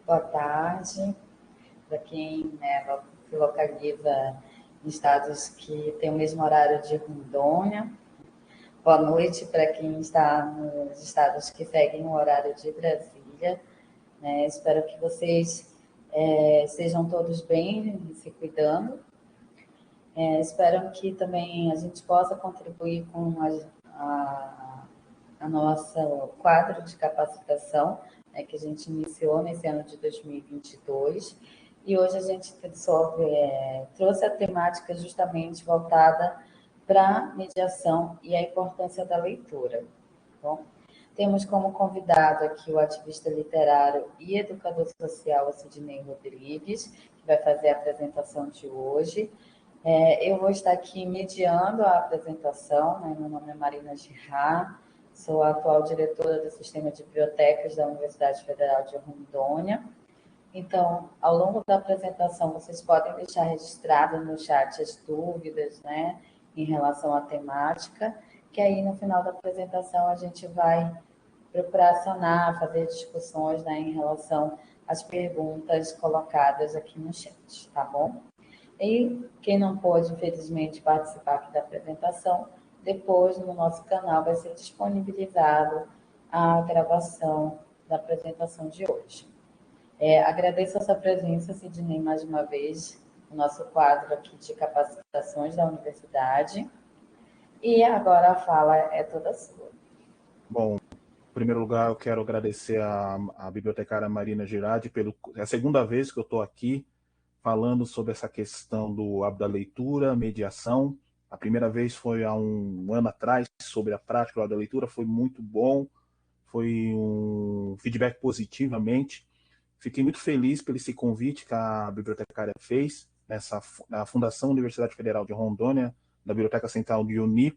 boa tarde para quem se localiza em estados que têm o mesmo horário de Rondônia. Boa noite para quem está nos estados que seguem o horário de Brasília. Espero que vocês sejam todos bem e se cuidando. Espero que também a gente possa contribuir com a nossa quadro de capacitação, que a gente iniciou nesse ano de 2022. E hoje a gente trouxe a temática justamente voltada para mediação e a importância da leitura. Bom, temos como convidado aqui o ativista literário e educador social Sidney Rodrigues, que vai fazer a apresentação de hoje. Eu vou estar aqui mediando a apresentação, Meu nome é Marina Girard, sou a atual diretora do Sistema de Bibliotecas da Universidade Federal de Rondônia. Então, ao longo da apresentação, vocês podem deixar registrado no chat as dúvidas, em relação à temática, que aí no final da apresentação a gente vai procurar sanar, fazer discussões, em relação às perguntas colocadas aqui no chat, tá bom? E quem não pôde, infelizmente, participar aqui da apresentação, depois no nosso canal vai ser disponibilizado a gravação da apresentação de hoje. Agradeço a sua presença, Sidney, mais uma vez, no nosso quadro aqui de capacitações da universidade. E agora a fala é toda sua. Bom, em primeiro lugar, eu quero agradecer a bibliotecária Marina Girardi é a segunda vez que eu estou aqui falando sobre essa questão do hábito da leitura, mediação. A primeira vez foi há um ano atrás, sobre a prática da leitura, foi muito bom, foi um feedback positivamente. Fiquei muito feliz por esse convite que a bibliotecária fez na Fundação Universidade Federal de Rondônia, da Biblioteca Central de Uni.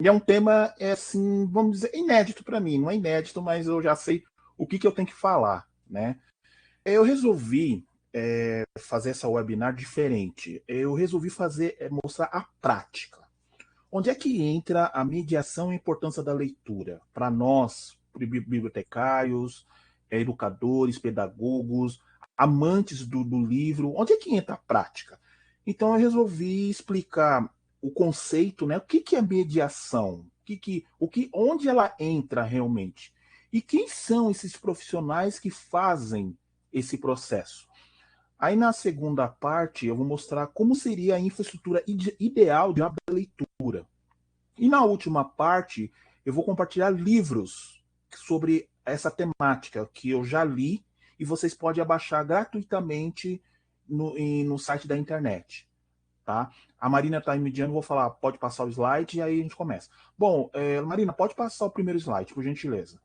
E é um tema, assim, vamos dizer, inédito para mim. Não é inédito, mas eu já sei o que eu tenho que falar, Eu resolvi fazer essa webinar diferente. Eu resolvi mostrar a prática. Onde é que entra a mediação e a importância da leitura? Para nós, bibliotecários, educadores, pedagogos, amantes do livro, onde é que entra a prática? Então eu resolvi explicar o conceito, o que é mediação? Onde ela entra realmente? E quem são esses profissionais que fazem esse processo? Aí na segunda parte eu vou mostrar como seria a infraestrutura ideal de uma leitura. E na última parte eu vou compartilhar livros sobre essa temática que eu já li e vocês podem abaixar gratuitamente no site da internet. Tá? A Marina está mediando, vou falar, pode passar o slide e aí a gente começa. Bom, Marina, pode passar o primeiro slide, por gentileza.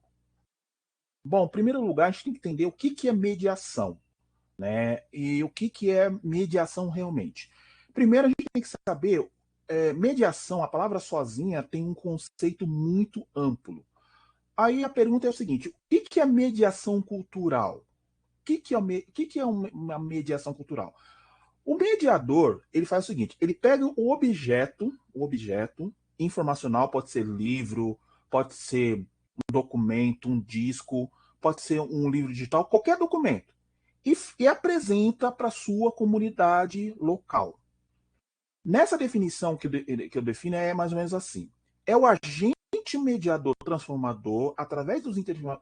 Bom, em primeiro lugar, a gente tem que entender o que é mediação. E o que é mediação realmente. Primeiro, a gente tem que saber, mediação, a palavra sozinha tem um conceito muito amplo. Aí a pergunta é o seguinte, o que é mediação cultural? O que é uma mediação cultural? O mediador, ele faz o seguinte, ele pega o objeto informacional, pode ser livro, pode ser um documento, um disco, pode ser um livro digital, qualquer documento, e apresenta para a sua comunidade local. Nessa definição que eu defino é mais ou menos assim. É o agente mediador transformador, através dos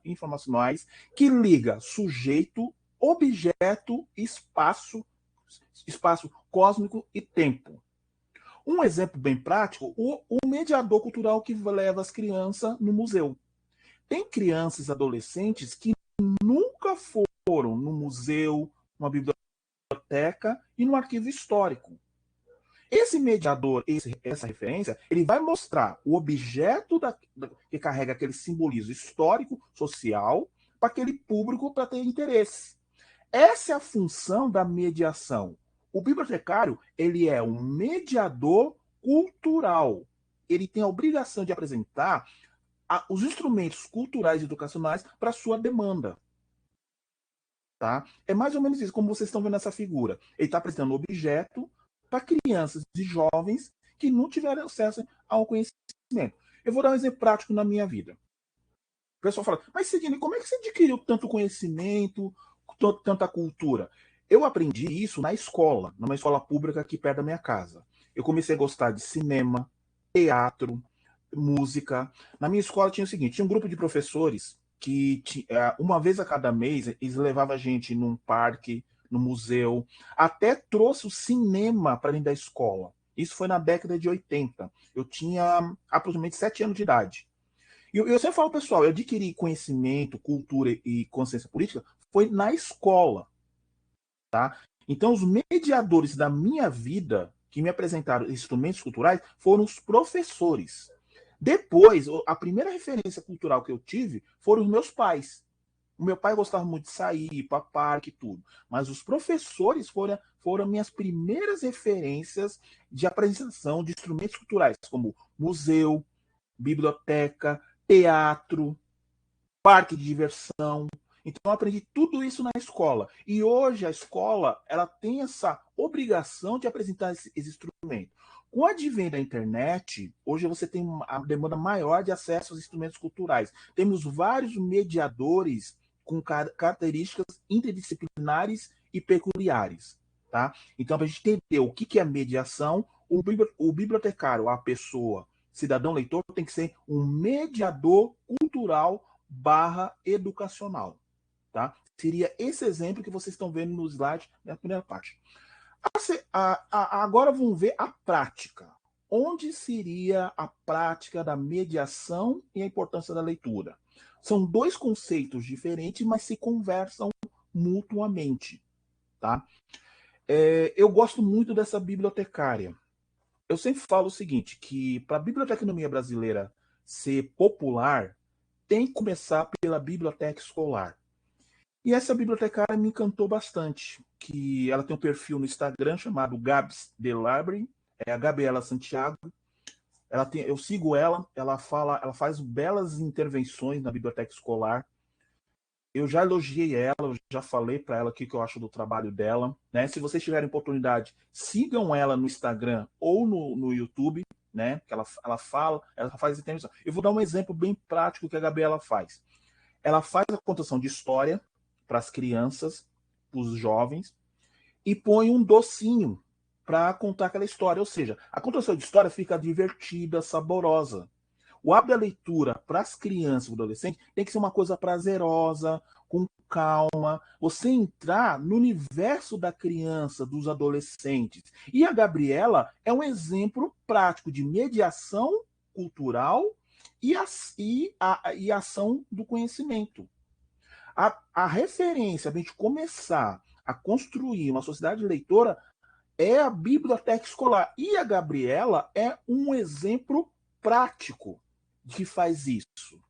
informacionais, que liga sujeito, objeto, espaço cósmico e tempo. Um exemplo bem prático, o mediador cultural que leva as crianças no museu. Tem crianças e adolescentes que nunca foram no museu, numa biblioteca e no arquivo histórico. Esse mediador, essa referência, ele vai mostrar o objeto que carrega aquele simbolismo histórico, social, para aquele público para ter interesse. Essa é a função da mediação. O bibliotecário, ele é um mediador cultural. Ele tem a obrigação de apresentar os instrumentos culturais e educacionais para a sua demanda. Tá? É mais ou menos isso, como vocês estão vendo essa figura. Ele está apresentando um objeto para crianças e jovens que não tiveram acesso ao conhecimento. Eu vou dar um exemplo prático na minha vida. O pessoal fala, mas Sidney, como é que você adquiriu tanto conhecimento? tanta cultura? Eu aprendi isso na escola, numa escola pública aqui perto da minha casa. Eu comecei a gostar de cinema, teatro, música. Na minha escola tinha o seguinte, tinha um grupo de professores que uma vez a cada mês eles levavam a gente num parque, no museu, até trouxe o cinema para dentro da escola. Isso foi na década de 80. Eu tinha aproximadamente 7 anos de idade. E eu sempre falo, pessoal, eu adquiri conhecimento, cultura e consciência política foi na escola, tá? Então, os mediadores da minha vida que me apresentaram instrumentos culturais foram os professores. Depois, a primeira referência cultural que eu tive foram os meus pais. O meu pai gostava muito de sair, ir para parque e tudo. Mas os professores foram minhas primeiras referências de apresentação de instrumentos culturais, como museu, biblioteca, teatro, parque de diversão. Então eu aprendi tudo isso na escola. E hoje a escola ela tem essa obrigação de apresentar esse instrumento. Com o advento da internet, hoje você tem uma demanda maior de acesso aos instrumentos culturais. Temos vários mediadores com características interdisciplinares e peculiares. Tá? Então, para a gente entender o que é mediação, o bibliotecário, a pessoa, cidadão leitor, tem que ser um mediador cultural / educacional. Tá? Seria esse exemplo que vocês estão vendo no slide na primeira parte. Agora vamos ver a prática. Onde seria a prática da mediação e a importância da leitura? São dois conceitos diferentes, mas se conversam mutuamente. Tá? Eu gosto muito dessa bibliotecária. Eu sempre falo o seguinte, que para a biblioteconomia brasileira ser popular, tem que começar pela biblioteca escolar. E essa bibliotecária me encantou bastante, que ela tem um perfil no Instagram chamado Gabs The Library, é a Gabriela Santiago. Eu sigo ela faz belas intervenções na biblioteca escolar. Eu já elogiei ela, eu já falei para ela o que eu acho do trabalho dela. Né? Se vocês tiverem oportunidade, sigam ela no Instagram ou no YouTube, né? Que ela faz intervenção. Eu vou dar um exemplo bem prático que a Gabriela faz. Ela faz a contação de história para as crianças, para os jovens, e põe um docinho para contar aquela história. Ou seja, a contação de história fica divertida, saborosa. O hábito da leitura para as crianças e adolescentes tem que ser uma coisa prazerosa, com calma, você entrar no universo da criança, dos adolescentes. E a Gabriela é um exemplo prático de mediação cultural e ação do conhecimento. A referência para a gente começar a construir uma sociedade leitora é a biblioteca escolar. E a Gabriela é um exemplo prático que faz isso.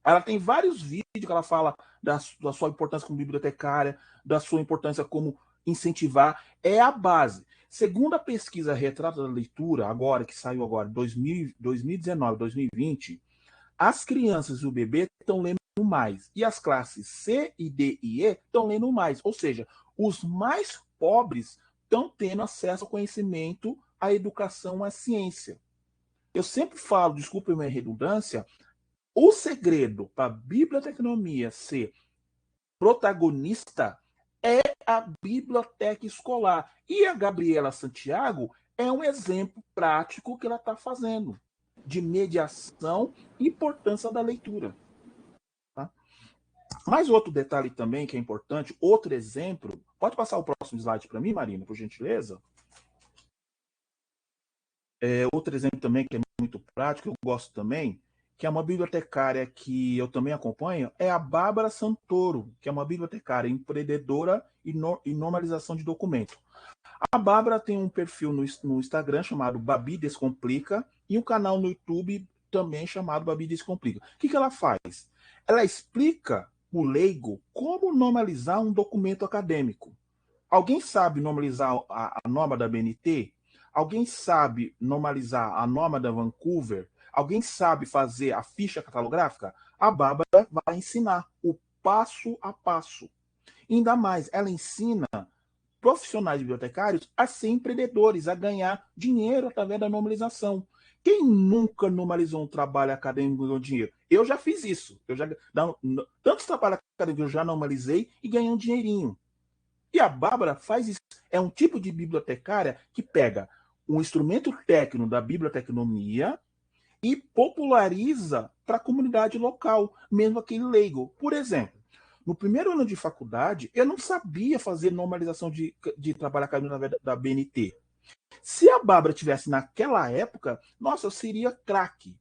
Ela tem vários vídeos que ela fala da sua importância como bibliotecária, da sua importância como incentivar. É a base. Segundo a pesquisa Retrato da Leitura, agora que saiu agora, 2019, 2020, as crianças e o bebê estão lendo mais. E as classes C, e D e E estão lendo mais. Ou seja, os mais pobres estão tendo acesso ao conhecimento, à educação, à ciência. Eu sempre falo, desculpe a minha redundância, o segredo para a biblioteconomia ser protagonista é a biblioteca escolar. E a Gabriela Santiago é um exemplo prático que ela está fazendo de mediação e importância da leitura. Tá? Mais outro detalhe também que é importante, outro exemplo. Pode passar o próximo slide para mim, Marina, por gentileza? Outro exemplo também que é muito prático, eu gosto também, que é uma bibliotecária que eu também acompanho, é a Bárbara Santoro, que é uma bibliotecária empreendedora e normalização de documento. A Bárbara tem um perfil no Instagram chamado Babi Descomplica e um canal no YouTube também chamado Babi Descomplica. O que ela faz? Ela explica o leigo como normalizar um documento acadêmico. Alguém sabe normalizar a norma da BNT? Alguém sabe normalizar a norma da Vancouver? Alguém sabe fazer a ficha catalográfica? A Bárbara vai ensinar o passo a passo. Ainda mais, ela ensina profissionais bibliotecários a ser empreendedores, a ganhar dinheiro através da normalização. Quem nunca normalizou um trabalho acadêmico e ganhou dinheiro? Eu já fiz isso. Tantos trabalhos acadêmicos eu já normalizei e ganhei um dinheirinho. E a Bárbara faz isso. É um tipo de bibliotecária que pega um instrumento técnico da biblioteconomia e populariza para a comunidade local, mesmo aquele leigo. Por exemplo, no primeiro ano de faculdade, eu não sabia fazer normalização de trabalho acadêmico da BNT. Se a Bárbara tivesse naquela época, nossa, eu seria craque.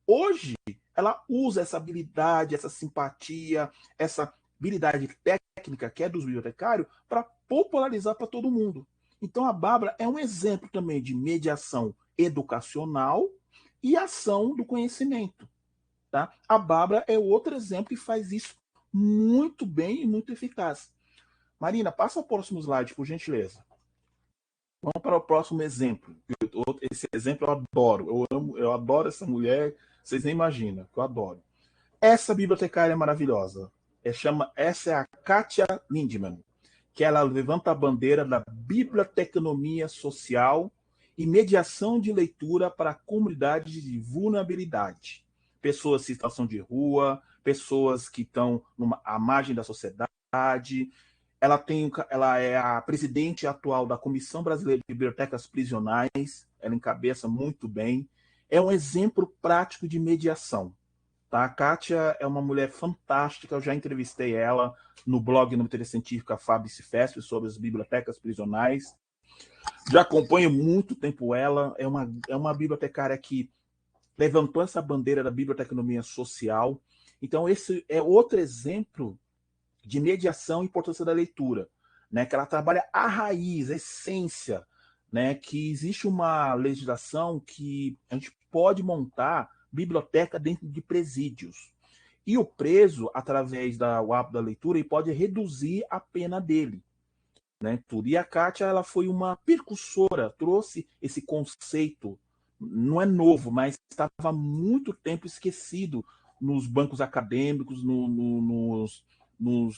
Hoje, ela usa essa habilidade, essa simpatia, essa habilidade técnica que é dos bibliotecários para popularizar para todo mundo. Então, a Bárbara é um exemplo também de mediação educacional e ação do conhecimento. Tá? A Bárbara é outro exemplo que faz isso muito bem e muito eficaz. Marina, passa o próximo slide, por gentileza. Vamos para o próximo exemplo. Esse exemplo eu adoro. Eu adoro essa mulher. Vocês nem imaginam, que eu adoro. Essa bibliotecária é maravilhosa. Essa é a Kátia Lindemann, que ela levanta a bandeira da biblioteconomia social e mediação de leitura para comunidades de vulnerabilidade. Pessoas em situação de rua, pessoas que estão à margem da sociedade. Ela é a presidente atual da Comissão Brasileira de Bibliotecas Prisionais, ela encabeça muito bem. É um exemplo prático de mediação. Tá? A Kátia é uma mulher fantástica, eu já entrevistei ela no blog no Matéria Científica Fábio Cifesp sobre as bibliotecas prisionais. Já acompanho muito tempo ela, é uma bibliotecária que levantou essa bandeira da biblioteconomia social. Então, esse é outro exemplo de mediação e importância da leitura, né? Que ela trabalha a raiz, a essência, né? Que existe uma legislação que a gente pode montar biblioteca dentro de presídios. E o preso, através do hábito da leitura, ele pode reduzir a pena dele. Né, tudo. E a Kátia, ela foi uma percursora, trouxe esse conceito, não é novo, mas estava há muito tempo esquecido nos bancos acadêmicos, nos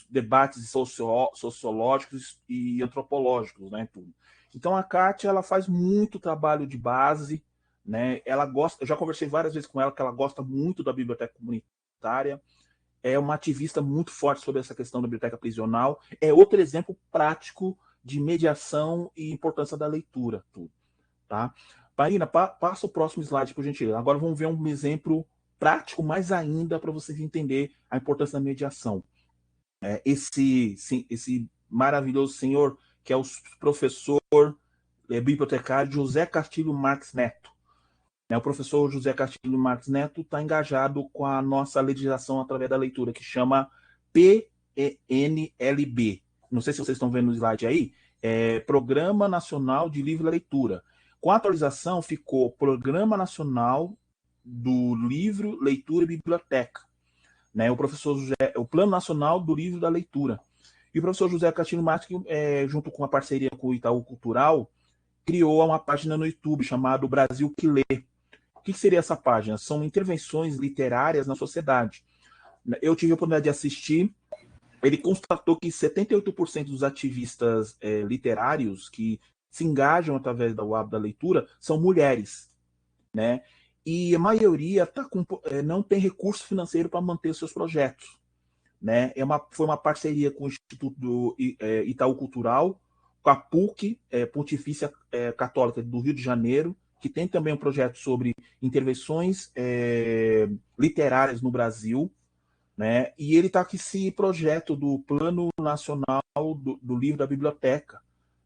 debates sociológicos e antropológicos, né, tudo. Então a Kátia, ela faz muito trabalho de base, né, ela gosta, eu já conversei várias vezes com ela que ela gosta muito da biblioteca comunitária, é uma ativista muito forte sobre essa questão da biblioteca prisional, é outro exemplo prático de mediação e importância da leitura. Tudo, tá? Marina, passa o próximo slide, por gentileza. Agora vamos ver um exemplo prático mais ainda para vocês entenderem a importância da mediação. Esse maravilhoso senhor que é o professor bibliotecário José Castilho Marques Neto. O professor José Castilho Marques Neto está engajado com a nossa legislação através da leitura, que chama PNLB. Não sei se vocês estão vendo no slide aí. É Programa Nacional de Livre Leitura. Com a atualização, ficou Programa Nacional do Livro, Leitura e Biblioteca. Né? O Plano Nacional do Livro e da Leitura. E o professor José Castilho Marques, junto com a parceria com o Itaú Cultural, criou uma página no YouTube chamada Brasil que Lê. O que seria essa página? São intervenções literárias na sociedade. Eu tive a oportunidade de assistir. Ele constatou que 78% dos ativistas literários que se engajam através do hábito da leitura são mulheres, né? E a maioria não tem recurso financeiro para manter os seus projetos, né? Foi uma parceria com o Instituto do Itaú Cultural, com a PUC, Pontifícia Católica do Rio de Janeiro, que tem também um projeto sobre intervenções literárias no Brasil, né? E ele está com esse projeto do Plano Nacional do Livro da Biblioteca,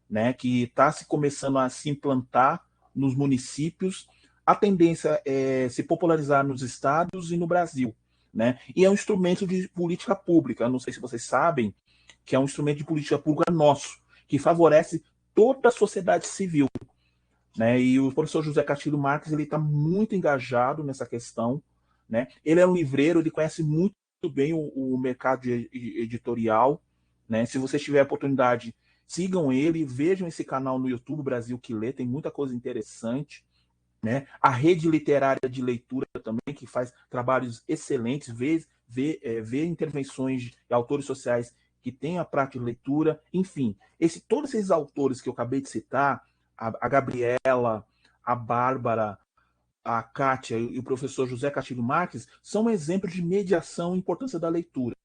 né? Que está se começando a se implantar nos municípios. A tendência é se popularizar nos estados e no Brasil, né? E é um instrumento de política pública. Não sei se vocês sabem que é um instrumento de política pública nosso, que favorece toda a sociedade civil, né? E o professor José Castilho Marques, ele está muito engajado nessa questão, né? Ele é um livreiro, ele conhece muito bem o mercado editorial, né? Se vocês tiverem a oportunidade, sigam ele, vejam esse canal no YouTube, Brasil que Lê, tem muita coisa interessante, né? A Rede Literária de Leitura também, que faz trabalhos excelentes, vê intervenções de autores sociais que têm a prática de leitura, enfim, todos esses autores que eu acabei de citar, a Gabriela, a Bárbara, a Kátia e o professor José Castilho Marques são exemplos de mediação e importância da leitura.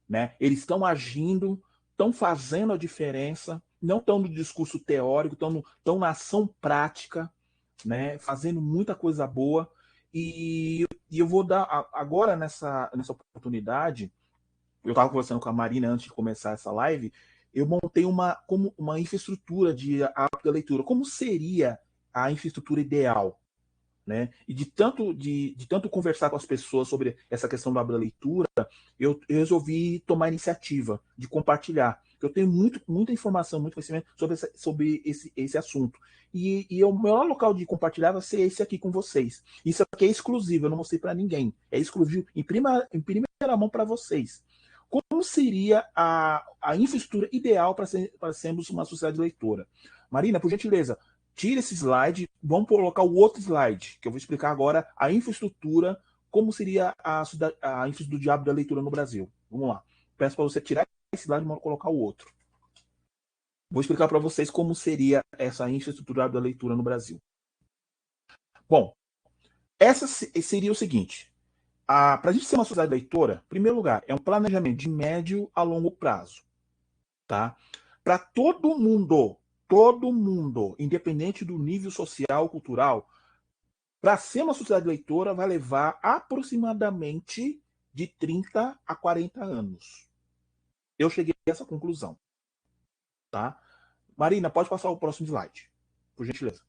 Né? Eles estão agindo, estão fazendo a diferença, não estão no discurso teórico, estão na ação prática, né? Fazendo muita coisa boa. E eu vou dar agora nessa oportunidade. Eu estava conversando com a Marina antes de começar essa live. Eu montei uma infraestrutura de hábito da leitura. Como seria a infraestrutura ideal? Né? E de tanto conversar com as pessoas sobre essa questão da leitura, eu resolvi tomar a iniciativa de compartilhar. Eu tenho muita informação, muito conhecimento sobre esse assunto. E o melhor local de compartilhar vai ser esse aqui com vocês. Isso aqui é exclusivo, eu não mostrei para ninguém. É exclusivo em primeira mão para vocês. Como seria a infraestrutura ideal para sermos uma sociedade leitora? Marina, por gentileza, tira esse slide, vamos colocar o outro slide, que eu vou explicar agora a infraestrutura, como seria a infraestrutura de hábito da leitura no Brasil. Vamos lá. Peço para você tirar esse slide e vamos colocar o outro. Vou explicar para vocês como seria essa infraestrutura da leitura no Brasil. Bom, essa seria o seguinte. Para a gente ser uma sociedade leitora, em primeiro lugar, é um planejamento de médio a longo prazo. Tá? Para todo mundo, independente do nível social, cultural, para ser uma sociedade leitora vai levar aproximadamente de 30 a 40 anos. Eu cheguei a essa conclusão. Tá? Marina, pode passar o próximo slide, por gentileza.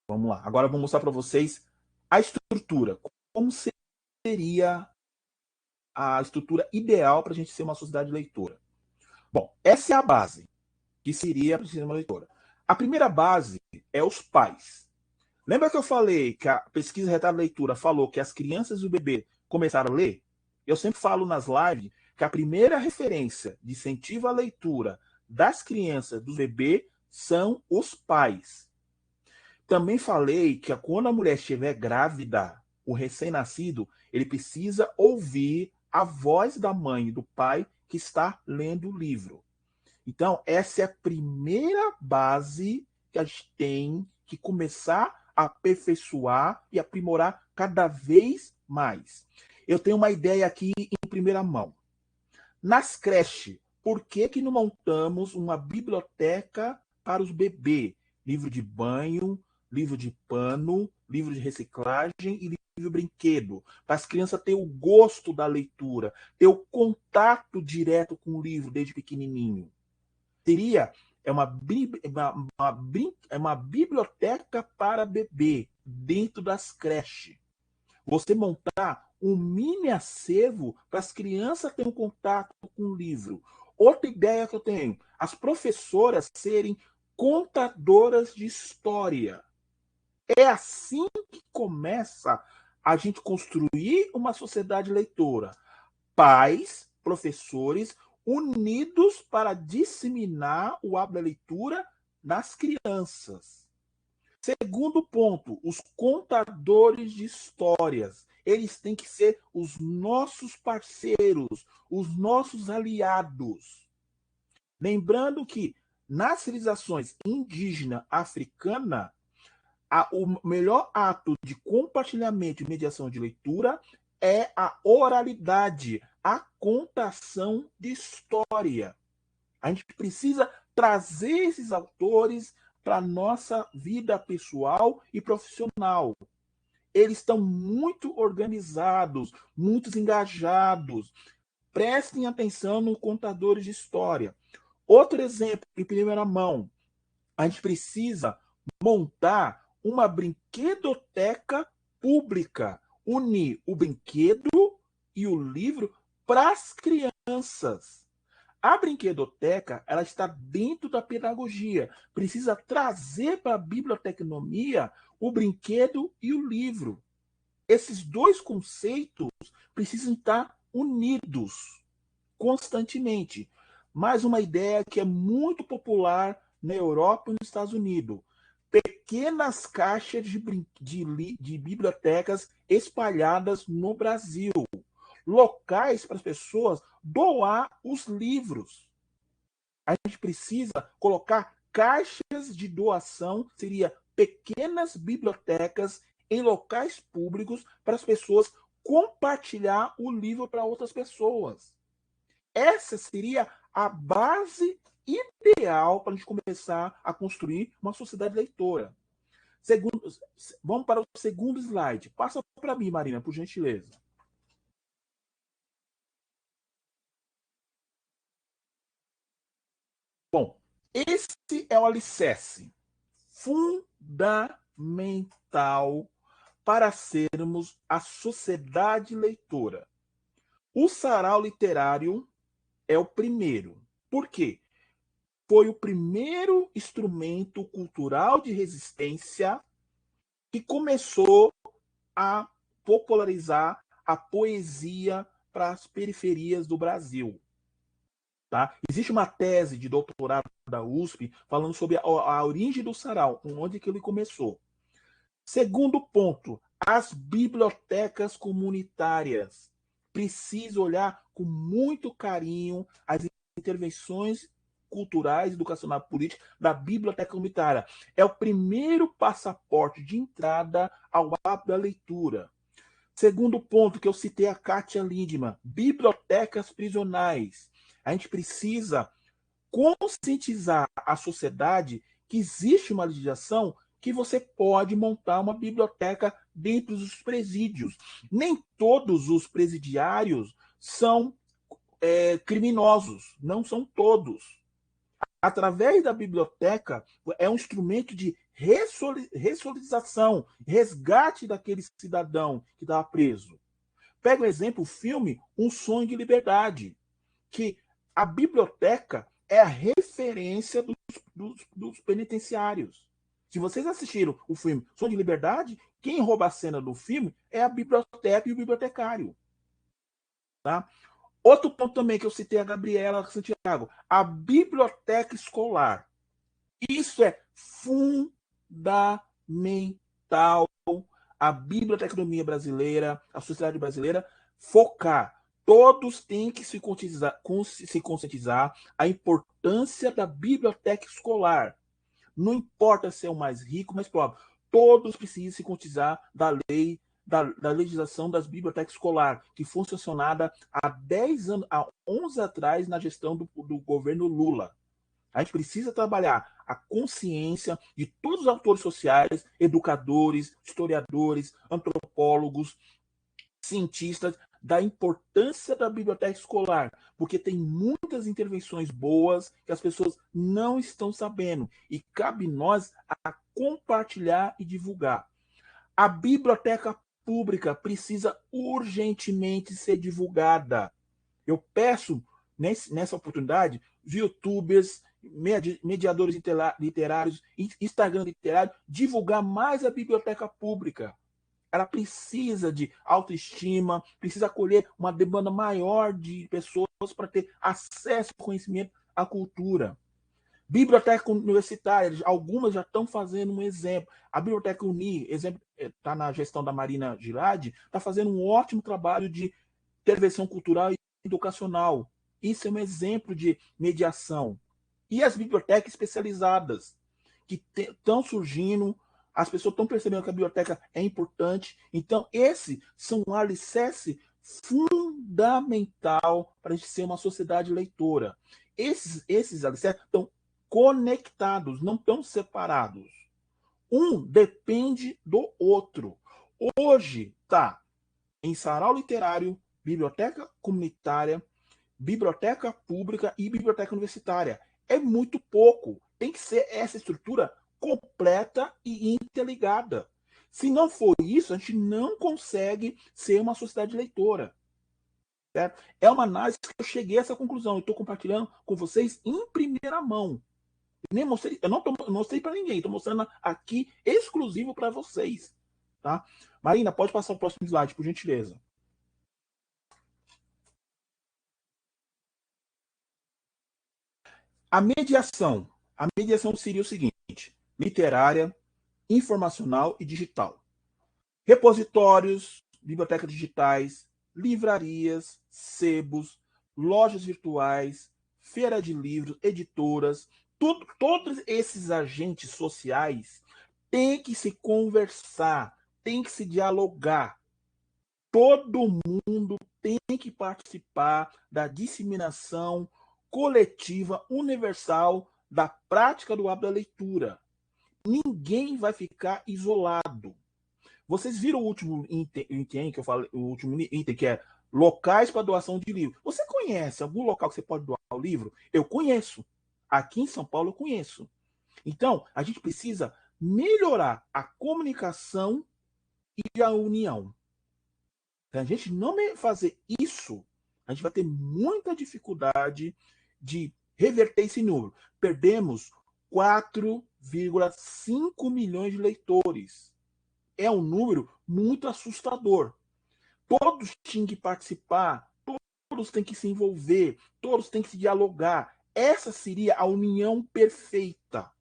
Vamos lá. Agora eu vou mostrar para vocês a estrutura. Como seria a estrutura ideal para a gente ser uma sociedade leitora? Bom, essa é a base que seria para ser uma leitora. A primeira base é os pais. Lembra que eu falei que a pesquisa Retardo Leitura falou que as crianças e o bebê começaram a ler? Eu sempre falo nas lives que a primeira referência de incentivo à leitura das crianças, do bebê, são os pais. Também falei que quando a mulher estiver grávida, o recém-nascido, ele precisa ouvir a voz da mãe e do pai que está lendo o livro. Então, essa é a primeira base que a gente tem que começar a aperfeiçoar e aprimorar cada vez mais. Eu tenho uma ideia aqui em primeira mão. Nas creches, por que não montamos uma biblioteca para os bebês? Livro de banho, livro de pano, livro de reciclagem e livro brinquedo, para as crianças terem o gosto da leitura, ter o contato direto com o livro desde pequenininho. Seria uma biblioteca para bebê dentro das creches. Você montar um mini acervo para as crianças terem um contato com o livro. Outra ideia que eu tenho, as professoras serem contadoras de história. É assim que começa a gente construir uma sociedade leitora. Pais, professores, unidos para disseminar o hábito da leitura nas crianças. Segundo ponto, os contadores de histórias. Eles têm que ser os nossos parceiros, os nossos aliados. Lembrando que nas civilizações indígena africana, o melhor ato de compartilhamento e mediação de leitura é a oralidade, a contação de história. A gente precisa trazer esses autores para a nossa vida pessoal e profissional. Eles estão muito organizados, muito engajados. Prestem atenção nos contadores de história. Outro exemplo, em primeira mão, a gente precisa montar uma brinquedoteca pública, unir o brinquedo e o livro para as crianças. A brinquedoteca, ela está dentro da pedagogia. Precisa trazer para a biblioteconomia o brinquedo e o livro. Esses dois conceitos precisam estar unidos constantemente. Mais uma ideia que é muito popular na Europa e nos Estados Unidos. Pequenas caixas de bibliotecas espalhadas no Brasil. Locais para as pessoas doar os livros. A gente precisa colocar caixas de doação, seria pequenas bibliotecas em locais públicos para as pessoas compartilhar o livro para outras pessoas. Essa seria a base ideal para a gente começar a construir uma sociedade leitora. Vamos para o segundo slide. Passa para mim, Marina, por gentileza. Bom, esse é o alicerce fundamental para sermos a sociedade leitora. O sarau literário é o primeiro. Por quê? Foi o primeiro instrumento cultural de resistência que começou a popularizar a poesia para as periferias do Brasil. Tá? Existe uma tese de doutorado da USP falando sobre a origem do sarau, onde que ele começou. Segundo ponto, as bibliotecas comunitárias. Precisam olhar com muito carinho as intervenções culturais, educacionais, políticas da biblioteca comunitária. É o primeiro passaporte de entrada ao hábito da leitura. Segundo ponto, que eu citei a Kátia Lindemann, bibliotecas prisionais. A gente precisa conscientizar a sociedade que existe uma legislação que você pode montar uma biblioteca dentro dos presídios. Nem todos os presidiários são criminosos, não são todos. Através da biblioteca, é um instrumento de ressocialização, resgate daquele cidadão que estava preso. Pega o exemplo, o filme Um Sonho de Liberdade, que a biblioteca é a referência dos penitenciários. Se vocês assistiram o filme Sonho de Liberdade, quem rouba a cena do filme é a biblioteca e o bibliotecário. Tá? Outro ponto também que eu citei a Gabriela Santiago, a biblioteca escolar. Isso é fundamental. A biblioteconomia brasileira, a sociedade brasileira, focar. Todos têm que se conscientizar a importância da biblioteca escolar. Não importa se é o mais rico, mais pobre. Todos precisam se conscientizar da lei, da legislação das bibliotecas escolares, que foi sancionada há 10 anos, há 11 atrás, na gestão do governo Lula. A gente precisa trabalhar a consciência de todos os autores sociais, educadores, historiadores, antropólogos, cientistas, da importância da biblioteca escolar, porque tem muitas intervenções boas que as pessoas não estão sabendo e cabe nós a compartilhar e divulgar. A biblioteca pública precisa urgentemente ser divulgada. Eu peço, nessa oportunidade, youtubers, mediadores literários, Instagram literário, divulgar mais a biblioteca pública. Ela precisa de autoestima, precisa acolher uma demanda maior de pessoas para ter acesso ao conhecimento, à cultura. Biblioteca universitária, algumas já estão fazendo um exemplo. A Biblioteca Uni, exemplo, está na gestão da Marina Girardi, está fazendo um ótimo trabalho de intervenção cultural e educacional. Isso é um exemplo de mediação. E as bibliotecas especializadas, que estão surgindo, as pessoas estão percebendo que a biblioteca é importante. Então, esses são um alicerce fundamental para a gente ser uma sociedade leitora. Esses alicerces estão conectados, não estão separados. Um depende do outro. Hoje está em sarau literário, biblioteca comunitária, biblioteca pública e biblioteca universitária. É muito pouco. Tem que ser essa estrutura completa e interligada. Se não for isso, a gente não consegue ser uma sociedade leitora. Certo? É uma análise que eu cheguei a essa conclusão. Eu estou compartilhando com vocês em primeira mão. Nem mostrei, eu não mostrei para ninguém. Estou mostrando aqui exclusivo para vocês. Tá? Marina, pode passar o próximo slide, por gentileza. A mediação. A mediação seria o seguinte: literária, informacional e digital. Repositórios, bibliotecas digitais, livrarias, sebos, lojas virtuais, feira de livros, editoras, todos esses agentes sociais Tem que se conversar, tem que se dialogar. Todo mundo tem que participar da disseminação coletiva, universal, da prática do hábito da leitura. Ninguém vai ficar isolado. Vocês viram o último item que eu falei, o último item que é locais para doação de livro. Você conhece algum local que você pode doar o livro? Eu conheço. Aqui em São Paulo eu conheço. Então, a gente precisa melhorar a comunicação e a união. Se a gente não fazer isso, a gente vai ter muita dificuldade de reverter esse número. Perdemos 4,5 milhões de leitores. É um número muito assustador. Todos têm que participar, todos têm que se envolver, todos têm que se dialogar. Essa seria a união perfeita.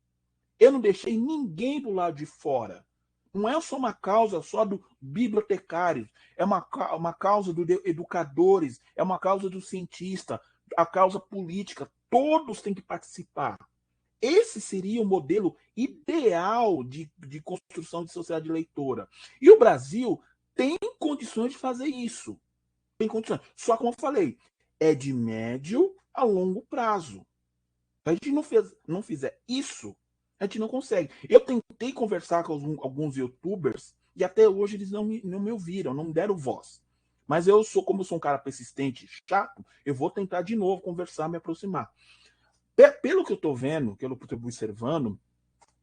Eu não deixei ninguém do lado de fora. Não é só uma causa só do bibliotecário, é uma causa dos educadores, é uma causa do cientista, a causa política. Todos têm que participar. Esse seria o modelo ideal de construção de sociedade leitora. E o Brasil tem condições de fazer isso. Tem condições. Só como eu falei, é de médio a longo prazo. Se a gente não fizer isso, a gente não consegue. Eu tentei conversar com alguns youtubers e até hoje eles não me ouviram, não me deram voz. Mas como eu sou um cara persistente, chato, eu vou tentar de novo conversar, me aproximar. Pelo que eu estou vendo, que eu estou observando,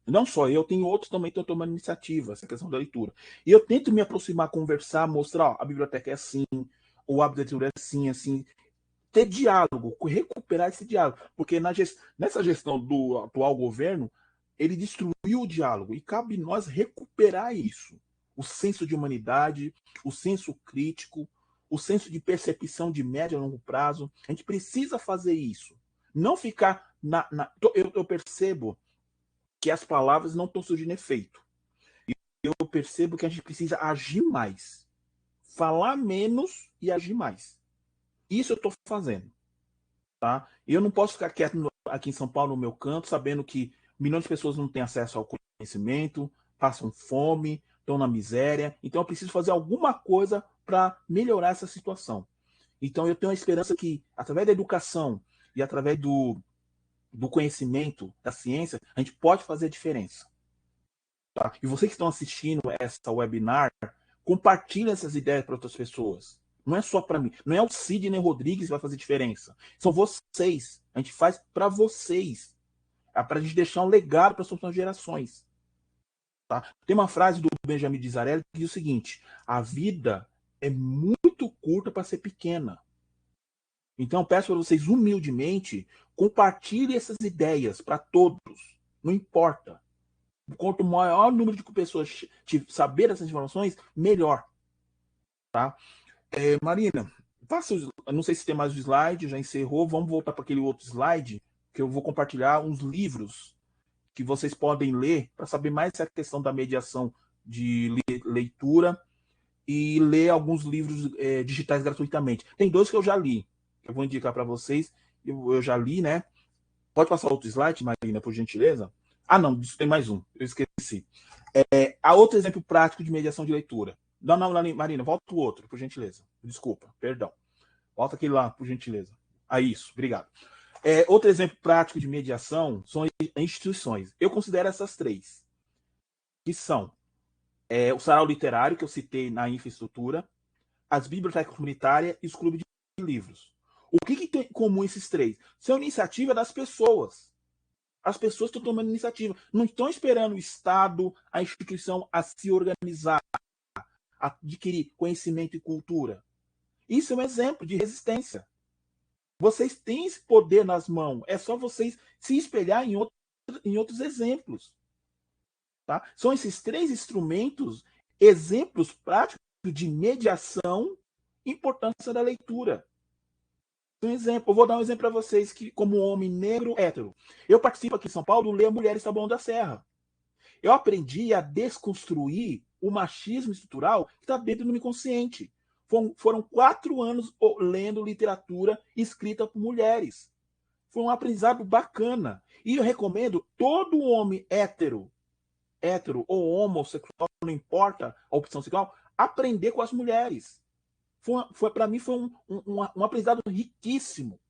não só eu, tem outros também que estão tomando iniciativa, essa questão da leitura. E eu tento me aproximar, conversar, mostrar, ó, a biblioteca é assim, o hábito da leitura é assim, assim. Ter diálogo, recuperar esse diálogo. Porque nessa gestão do atual governo, ele destruiu o diálogo. E cabe nós recuperar isso. O senso de humanidade, o senso crítico, o senso de percepção de médio e longo prazo. A gente precisa fazer isso. Não ficar eu percebo que as palavras não estão surgindo efeito. Eu percebo que a gente precisa agir mais. Falar menos e agir mais. Isso eu estou fazendo. Tá? Eu não posso ficar quieto aqui em São Paulo, no meu canto, sabendo que milhões de pessoas não têm acesso ao conhecimento, passam fome, estão na miséria. Então eu preciso fazer alguma coisa para melhorar essa situação. Então eu tenho a esperança que, através da educação e através do conhecimento, da ciência, a gente pode fazer a diferença. Tá? E vocês que estão assistindo essa webinar, compartilhem essas ideias para outras pessoas. Não é só para mim. Não é o Sidney Rodrigues que vai fazer diferença. São vocês. A gente faz para vocês. É para a gente deixar um legado para as próximas gerações. Tá? Tem uma frase do Benjamin Disraeli que diz o seguinte: a vida é muito curta para ser pequena. Então, peço para vocês, humildemente, compartilhem essas ideias para todos. Não importa. Quanto maior número de pessoas saber essas informações, melhor. Tá? Marina, não sei se tem mais o slide, já encerrou. Vamos voltar para aquele outro slide, que eu vou compartilhar uns livros que vocês podem ler para saber mais essa questão da mediação de leitura e ler alguns livros digitais gratuitamente. Tem dois que eu já li, que eu vou indicar para vocês. Eu já li, né? Pode passar outro slide, Marina, por gentileza? Ah, não, tem mais um, eu esqueci. Há outro exemplo prático de mediação de leitura. Não, Marina, volta o outro, por gentileza. Desculpa, perdão. Volta aquele lá, por gentileza. Isso, obrigado. Outro exemplo prático de mediação são instituições. Eu considero essas três, que são o sarau literário, que eu citei na infraestrutura, as bibliotecas comunitárias e os clubes de livros. O que tem em comum esses três? São iniciativa das pessoas. As pessoas estão tomando iniciativa. Não estão esperando o Estado, a instituição a se organizar, a adquirir conhecimento e cultura. Isso é um exemplo de resistência. Vocês têm esse poder nas mãos. É só vocês se espelhar em outros exemplos. Tá? São esses três instrumentos, exemplos práticos de mediação e importância da leitura. Um exemplo, eu vou dar um exemplo para vocês, que como homem negro hétero, eu participo aqui em São Paulo do Leia Mulheres Taboão da Serra. Eu aprendi a desconstruir o machismo estrutural que está dentro do meu inconsciente. Foram 4 anos lendo literatura escrita por mulheres. Foi um aprendizado bacana. E eu recomendo todo homem hétero hétero ou homossexual, não importa a opção sexual, aprender com as mulheres. Para mim foi um aprendizado riquíssimo.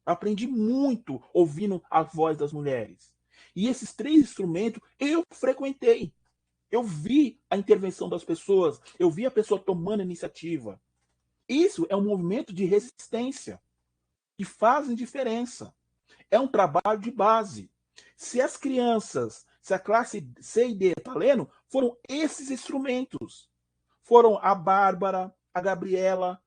Aprendi muito ouvindo a voz das mulheres. E esses 3 instrumentos eu frequentei. Eu vi a intervenção das pessoas, eu vi a pessoa tomando iniciativa. Isso é um movimento de resistência que fazem diferença. É um trabalho de base. Se as crianças, se a classe C e D está lendo, foram esses instrumentos. Foram a Bárbara, a Gabriela,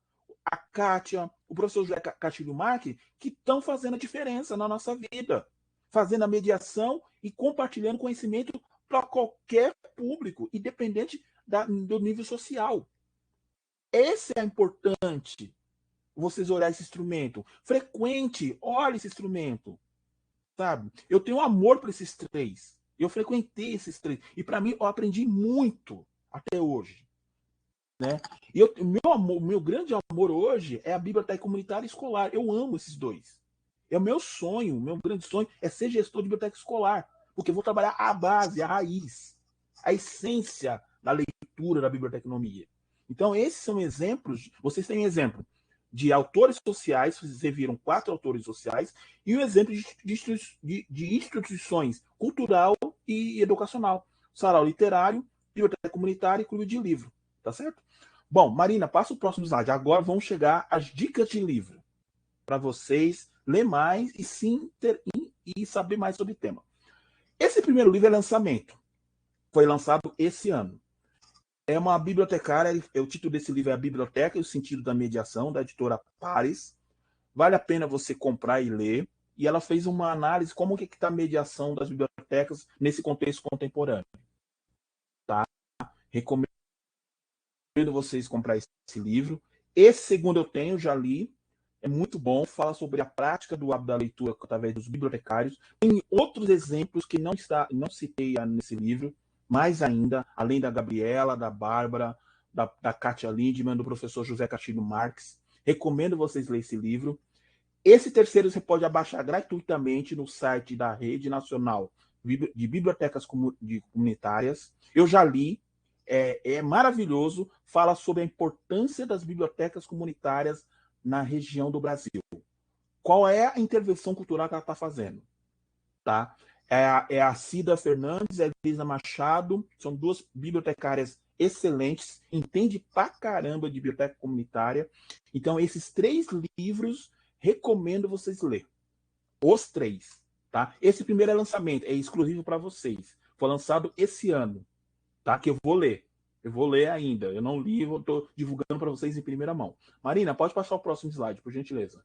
a Kátia, o professor José Castilho Marques, que estão fazendo a diferença na nossa vida, fazendo a mediação e compartilhando conhecimento para qualquer público, independente do nível social. Esse é importante, vocês olharem esse instrumento. Frequente, olhe esse instrumento. Sabe? Eu tenho amor por esses 3. Eu frequentei esses 3. E para mim, eu aprendi muito até hoje. Né? E meu grande amor hoje é a biblioteca comunitária escolar. Eu amo esses 2. É o meu sonho, meu grande sonho é ser gestor de biblioteca escolar, porque eu vou trabalhar a base, a raiz, a essência da leitura da biblioteconomia. Então, esses são exemplos. Vocês têm exemplo de autores sociais, vocês viram 4 autores sociais, e um exemplo de instituições cultural e educacional. Sarau literário, biblioteca comunitária e clube de livro. Tá certo? Bom, Marina, passa o próximo slide. Agora vão chegar as dicas de livro para vocês ler mais e saber mais sobre o tema. Esse primeiro livro é lançamento. Foi lançado esse ano. É uma bibliotecária, o título desse livro é A Biblioteca e o Sentido da Mediação, da editora Pares. Vale a pena você comprar e ler. E ela fez uma análise como que está a mediação das bibliotecas nesse contexto contemporâneo. Tá? Recomendo vocês comprar esse livro. Esse segundo eu tenho, já li. É muito bom, fala sobre a prática do hábito da leitura através dos bibliotecários. Tem outros exemplos que não citei nesse livro, mais ainda, além da Gabriela, da Bárbara, da Kátia Lindman, do professor José Castilho Marques. Recomendo vocês lerem esse livro. Esse terceiro você pode abaixar gratuitamente no site da Rede Nacional de Bibliotecas Comunitárias. Eu já li, é maravilhoso, fala sobre a importância das bibliotecas comunitárias na região do Brasil. Qual é a intervenção cultural que ela está fazendo? Tá? É a Cida Fernandes, é a Elisa Machado, são 2 bibliotecárias excelentes, entende pra caramba de biblioteca comunitária. Então, esses 3 livros, recomendo vocês lerem. Os 3. Tá? Esse primeiro é lançamento, é exclusivo para vocês. Foi lançado esse ano, tá? Que eu vou ler. Eu vou ler ainda. Eu não li, eu estou divulgando para vocês em primeira mão. Marina, pode passar o próximo slide, por gentileza.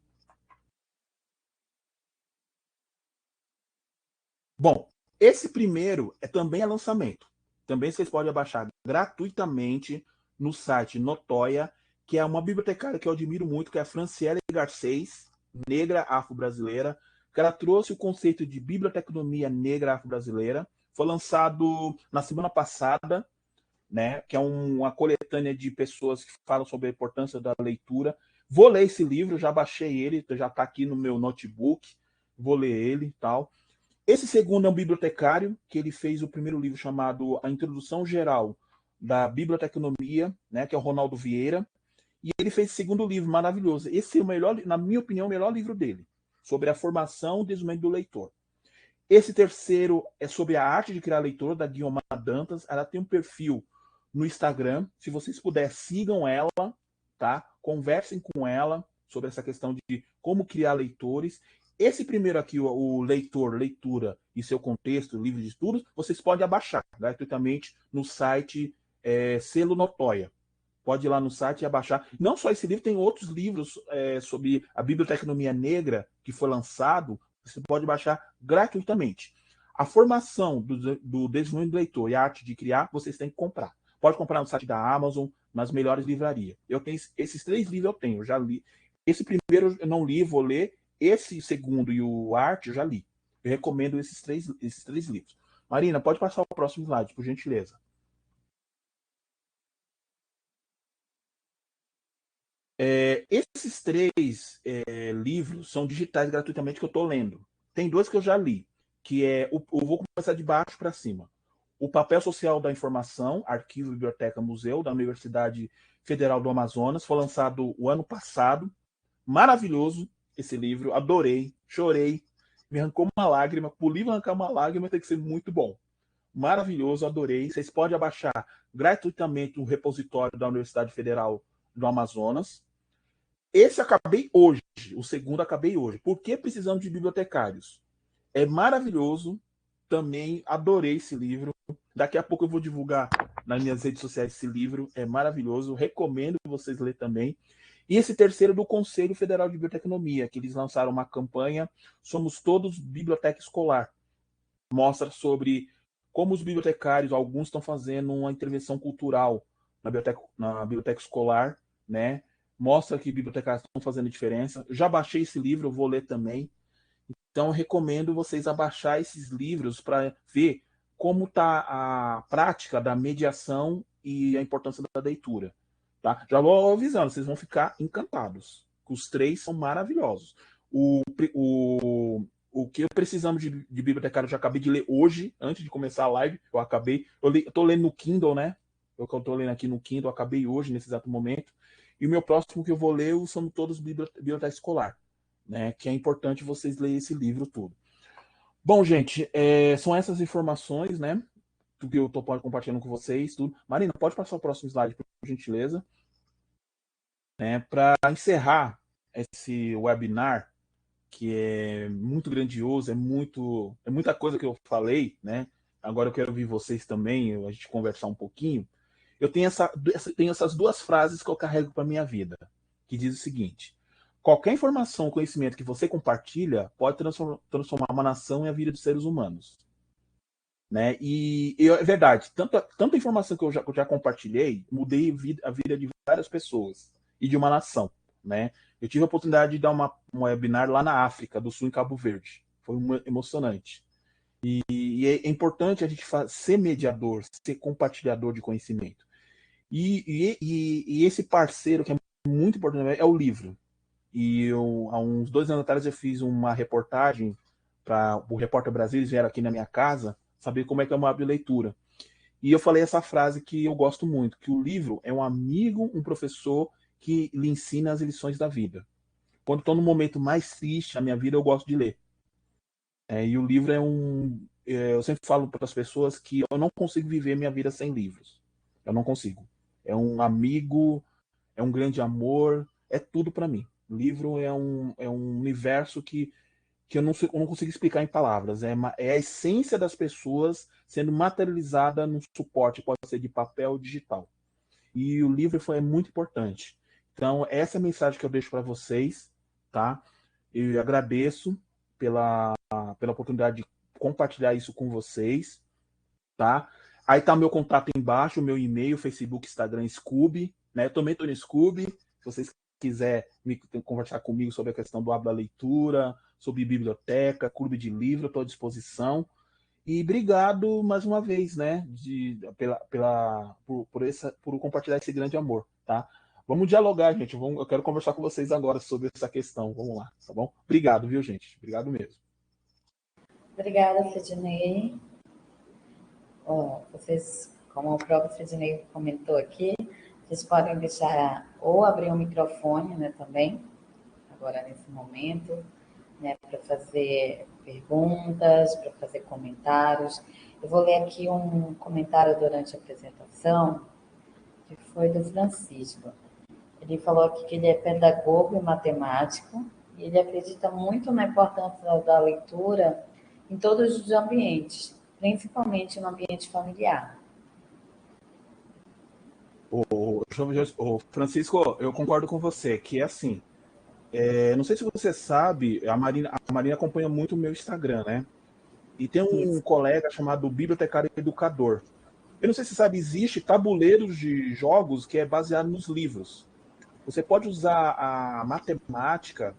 Bom, esse primeiro também é lançamento. Também vocês podem baixar gratuitamente no site Notóia, que é uma bibliotecária que eu admiro muito, que é a Franciele Garcês, negra afro-brasileira, que ela trouxe o conceito de biblioteconomia negra afro-brasileira. Foi lançado na semana passada, né, que é uma coletânea de pessoas que falam sobre a importância da leitura. Vou ler esse livro, já baixei ele, já está aqui no meu notebook, vou ler ele e tal. Esse segundo é um bibliotecário, que ele fez o primeiro livro chamado A Introdução Geral da Biblioteconomia, né, que é o Ronaldo Vieira, e ele fez o segundo livro maravilhoso. Esse é o melhor, na minha opinião, o melhor livro dele, sobre a formação e desenvolvimento do leitor. Esse terceiro é sobre a arte de criar leitor, da Guiomar Dantas. Ela tem um perfil no Instagram. Se vocês puderem, sigam ela, tá? Conversem com ela sobre essa questão de como criar leitores. Esse primeiro aqui, o leitor, leitura e seu contexto, livro de estudos, vocês podem abaixar gratuitamente no site Selo Notóia. Pode ir lá no site e abaixar. Não só esse livro, tem outros livros sobre a biblioteconomia negra que foi lançado. Você pode baixar gratuitamente. A formação do desenvolvimento do leitor e a arte de criar, vocês têm que comprar. Pode comprar no site da Amazon, nas melhores livrarias. Eu tenho esses 3 livros, eu tenho, eu já li. Esse primeiro eu não li, vou ler. Esse segundo e o arte eu já li. Eu recomendo esses três livros. Marina, pode passar o próximo slide, por gentileza. Esses 3 livros são digitais gratuitamente que eu estou lendo. Tem 2 que eu já li, que é eu vou começar de baixo para cima. O Papel Social da Informação, Arquivo, Biblioteca, Museu, da Universidade Federal do Amazonas. Foi lançado o ano passado. Maravilhoso esse livro, adorei, chorei, me arrancou uma lágrima. Para o livro arrancar uma lágrima tem que ser muito bom. Maravilhoso, adorei. Vocês podem abaixar gratuitamente o repositório da Universidade Federal do Amazonas. Esse acabei hoje, o segundo acabei hoje. Por que precisamos de bibliotecários? É maravilhoso, também adorei esse livro. Daqui a pouco eu vou divulgar nas minhas redes sociais esse livro, é maravilhoso, recomendo vocês lerem também. E esse terceiro do Conselho Federal de Biblioteconomia, que eles lançaram uma campanha, Somos Todos Biblioteca Escolar. Mostra sobre como os bibliotecários, alguns estão fazendo uma intervenção cultural na biblioteca escolar, né? Mostra que bibliotecários estão fazendo diferença. Já baixei esse livro, eu vou ler também. Então, eu recomendo vocês abaixar esses livros para ver como está a prática da mediação e a importância da leitura. Tá? Já vou avisando, vocês vão ficar encantados. Os três são maravilhosos. O que precisamos de bibliotecário eu já acabei de ler hoje, antes de começar a live. Eu estou lendo no Kindle, né? Eu estou lendo aqui no Kindle, acabei hoje, nesse exato momento. E o meu próximo que eu vou ler são todos biblioteca escolar, né? Que é importante vocês lerem esse livro tudo. Bom, gente, são essas informações, né? Que eu estou compartilhando com vocês. Tudo. Marina, pode passar o próximo slide, por gentileza. Para encerrar esse webinar, que é muito grandioso, é muita coisa que eu falei, né? Agora eu quero ouvir vocês também, a gente conversar um pouquinho. Eu tenho essas duas frases que eu carrego para minha vida, que diz o seguinte: qualquer informação, conhecimento que você compartilha pode transformar uma nação e a vida dos seres humanos. Né? E é verdade, tanta informação que eu já compartilhei, mudei a vida de várias pessoas e de uma nação. Né? Eu tive a oportunidade de dar um webinar lá na África do Sul, em Cabo Verde. Foi emocionante. E é importante a gente ser mediador, ser compartilhador de conhecimento. E esse parceiro que é muito importante é o livro. E há uns 2 anos atrás eu fiz uma reportagem para o Repórter Brasil, eles vieram aqui na minha casa saber como é que é uma hábito de leitura. E eu falei essa frase que eu gosto muito, que o livro é um amigo, um professor que lhe ensina as lições da vida. Quando estou no momento mais triste da minha vida, eu gosto de ler. E o livro eu sempre falo para as pessoas que eu não consigo viver minha vida sem livros. Eu não consigo. É um amigo, é um grande amor, é tudo para mim. O livro é um universo que eu não consigo explicar em palavras. É a essência das pessoas sendo materializada num suporte, pode ser de papel ou digital. E o livro é muito importante. Então, essa é a mensagem que eu deixo para vocês, tá? Eu agradeço pela oportunidade de compartilhar isso com vocês, tá? Aí tá meu contato embaixo, o meu e-mail, Facebook, Instagram, Scooby, né? Eu também tô no Scooby, se vocês quiserem conversar comigo sobre a questão do hábito da leitura, sobre biblioteca, clube de livro, eu estou à disposição. E obrigado mais uma vez, né, por compartilhar esse grande amor, tá? Vamos dialogar, gente. Eu quero conversar com vocês agora sobre essa questão. Vamos lá, tá bom? Obrigado, viu, gente? Obrigado mesmo. Obrigada, Fredinei. Vocês, como o próprio Fredinei comentou aqui, vocês podem deixar ou abrir o microfone, né, também, agora nesse momento, né, para fazer perguntas, para fazer comentários. Eu vou ler aqui um comentário durante a apresentação, que foi do Francisco. Ele falou aqui que ele é pedagogo e matemático, e ele acredita muito na importância da leitura em todos os ambientes, principalmente no ambiente familiar. Francisco, eu concordo com você, que é assim, não sei se você sabe, a Marina acompanha muito o meu Instagram, né? E tem um colega chamado Bibliotecário Educador. Eu não sei se você sabe, existe tabuleiros de jogos que é baseado nos livros. Você pode usar a matemática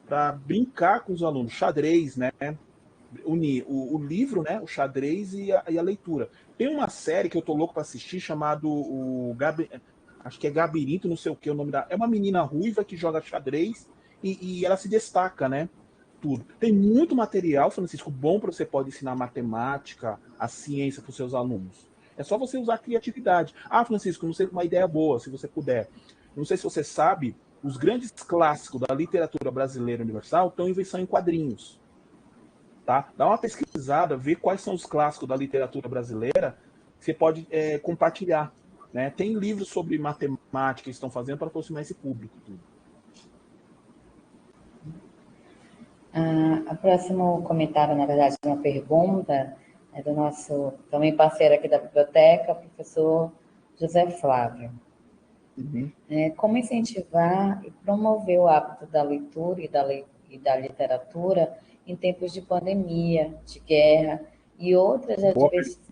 para brincar com os alunos, xadrez, né? Unir o livro, né? O xadrez e a leitura. Tem uma série que eu tô louco para assistir chamado acho que é Gabirinto, não sei o que o nome da. É uma menina ruiva que joga xadrez e ela se destaca, né? tudo. Tem muito material, Francisco, bom para você pode ensinar matemática, a ciência para os seus alunos. É só você usar a criatividade. Ah, Francisco, não sei uma ideia boa, se você puder. Não sei se você sabe, os grandes clássicos da literatura brasileira universal estão em quadrinhos. Tá? Dá uma pesquisada, vê quais são os clássicos da literatura brasileira que você pode compartilhar. Né? Tem livros sobre matemática que estão fazendo para aproximar esse público. Tudo. O próximo comentário, na verdade, é uma pergunta, é do nosso também parceiro aqui da biblioteca, o professor José Flávio. Uhum. Como incentivar e promover o hábito da leitura e da literatura em tempos de pandemia, de guerra e outras